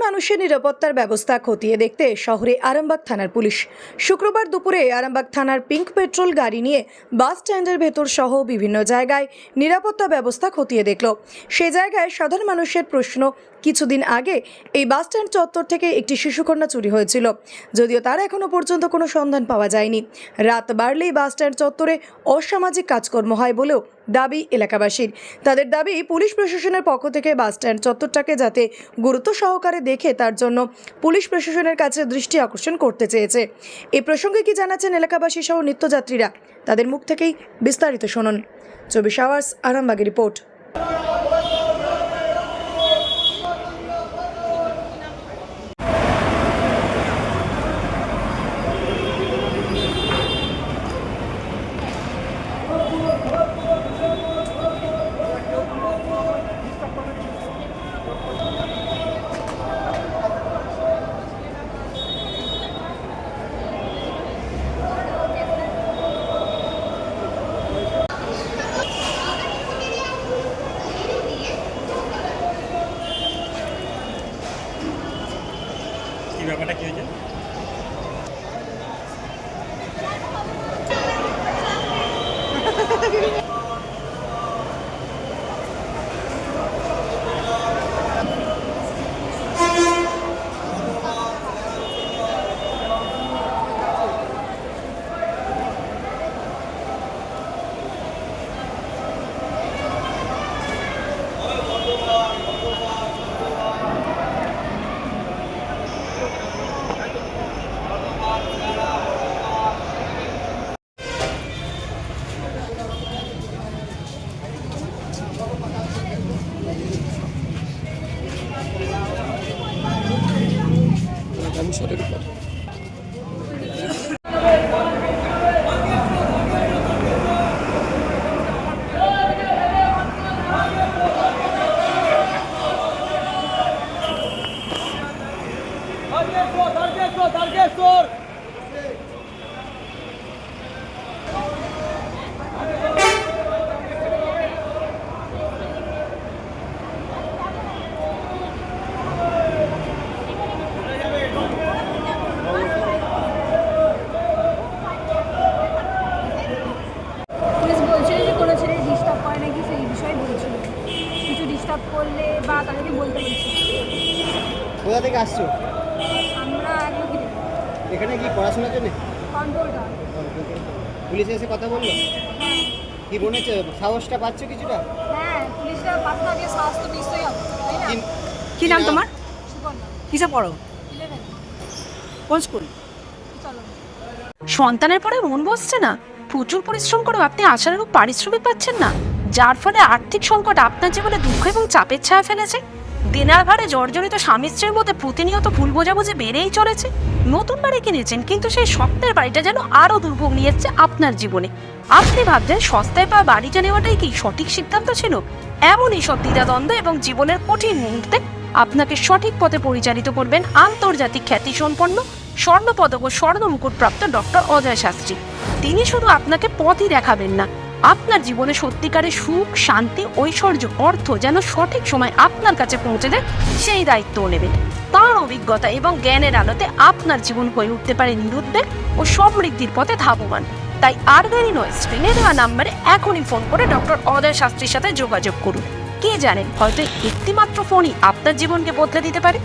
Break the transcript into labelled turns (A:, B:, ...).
A: মানুষের নিরাপত্তার ব্যবস্থা খতিয়ে দেখতে শহরে আরামবাগ থানার পুলিশ শুক্রবার দুপুরে আরামবাগ থানার পিঙ্ক পেট্রোল গাড়ি নিয়ে বাস স্ট্যান্ডের ভেতর সহ বিভিন্ন জায়গায় নিরাপত্তা ব্যবস্থা খতিয়ে দেখল। সে জায়গায় সাধারণ মানুষের প্রশ্ন, কিছুদিন আগে এই বাস স্ট্যান্ড চত্বর থেকে একটি শিশুকন্যা চুরি হয়েছিল, যদিও তার এখনো পর্যন্ত কোনো সন্ধান পাওয়া যায়নি। রাত বাড়লেই বাস স্ট্যান্ড চত্বরে অসামাজিক কাজকর্ম হয় বলেও দাবি এলাকাবাসীর। তাদের দাবি, পুলিশ প্রশাসনের পক্ষ থেকে বাস স্ট্যান্ড চত্বরটাকে যাতে গুরুত্ব সহকারে দেখে তার জন্য পুলিশ প্রশাসনের কাছে দৃষ্টি আকর্ষণ করতে চেয়েছে। এই প্রসঙ্গে কি জানাচ্ছেন এলাকাবাসী সহ নিত্যযাত্রীরা, তাদের মুখ থেকেই বিস্তারিত শুনুন। 24 আওয়ার্স আরামবাগের রিপোর্ট।
B: কি ব্যাপারটা কি হয়েছে?
C: আমি সরের উপর
D: করলে বা তাদেরকে বলতে বলছি।
C: কোথা থেকে আসছো?
D: আমরা
C: এখানে কি পড়াশোনার জন্য?
D: কন্ট্রোলটা।
C: পুলিশ এসে কথা বললো?
D: হ্যাঁ।
C: কি মনে হচ্ছে, সাহসটা পাচ্ছ কিছুটা?
D: হ্যাঁ, পুলিশরা পাশে থাকে, সাহস তো নিশ্চয়ই হবে, তাই না?
E: কি নাম তোমার?
D: সুপর্ণা।
E: কিসে পড়ো?
D: 11।
E: কোন স্কুল?
D: চলো।
E: সন্তানের পরে মন বসছে না, প্রচুর পরিশ্রম করেও আপনি আশানুরূপ পারিশ্রমিক পাচ্ছেন না, যার ফলে আর্থিক সংকট আপনার জীবনে দুঃখ এবং চাপের ছায়া ফেলেছে। দেনার ভারে জর্জরিত স্বামী স্ত্রীর মধ্যে প্রতিনিয়ত ভুল বোঝাবুঝি বেড়েই চলেছে। নতুন বাড়ি কিনেছেন, কিন্তু সেই স্বপ্নের বাড়িটা যেন আরও দুর্ভোগ নিয়ে এসছে আপনার জীবনে। আপনি ভাবছেন সস্তায় পাওয়া বাড়িটা নেওয়াটাই কি সঠিক সিদ্ধান্ত ছিল? এমনই সব দ্বিধাদ্বন্দ্ব এবং জীবনের কঠিন মুহূর্তে আপনাকে সঠিক পথে পরিচালিত করবেন আন্তর্জাতিক খ্যাতিসম্পন্ন স্বর্ণপদক ও স্বর্ণ মুকুটপ্রাপ্ত ডক্টর অজয় শাস্ত্রী। তিনি শুধু আপনাকে পথই দেখাবেন না, আপনার জীবনে সত্যিকারের সুখ, শান্তি, ঐশ্বর্য, অর্থ যেন সঠিক সময় আপনার কাছে পৌঁছে দেয় সেই দায়িত্বও নেবেন। তাঁর অভিজ্ঞতা এবং জ্ঞানের আলোতে আপনার জীবন হয়ে উঠতে পারে নিরুদ্বেগ ও সমৃদ্ধির পথে ধাবমান। তাই আর দেরি নয়, স্ক্রিনে দেওয়া নাম্বারে এখনই ফোন করে ডক্টর অজয় শাস্ত্রীর সাথে যোগাযোগ করুন। কে জানেন, হয়তো একটি মাত্র ফোনই আপনার জীবনকে বদলে দিতে পারে।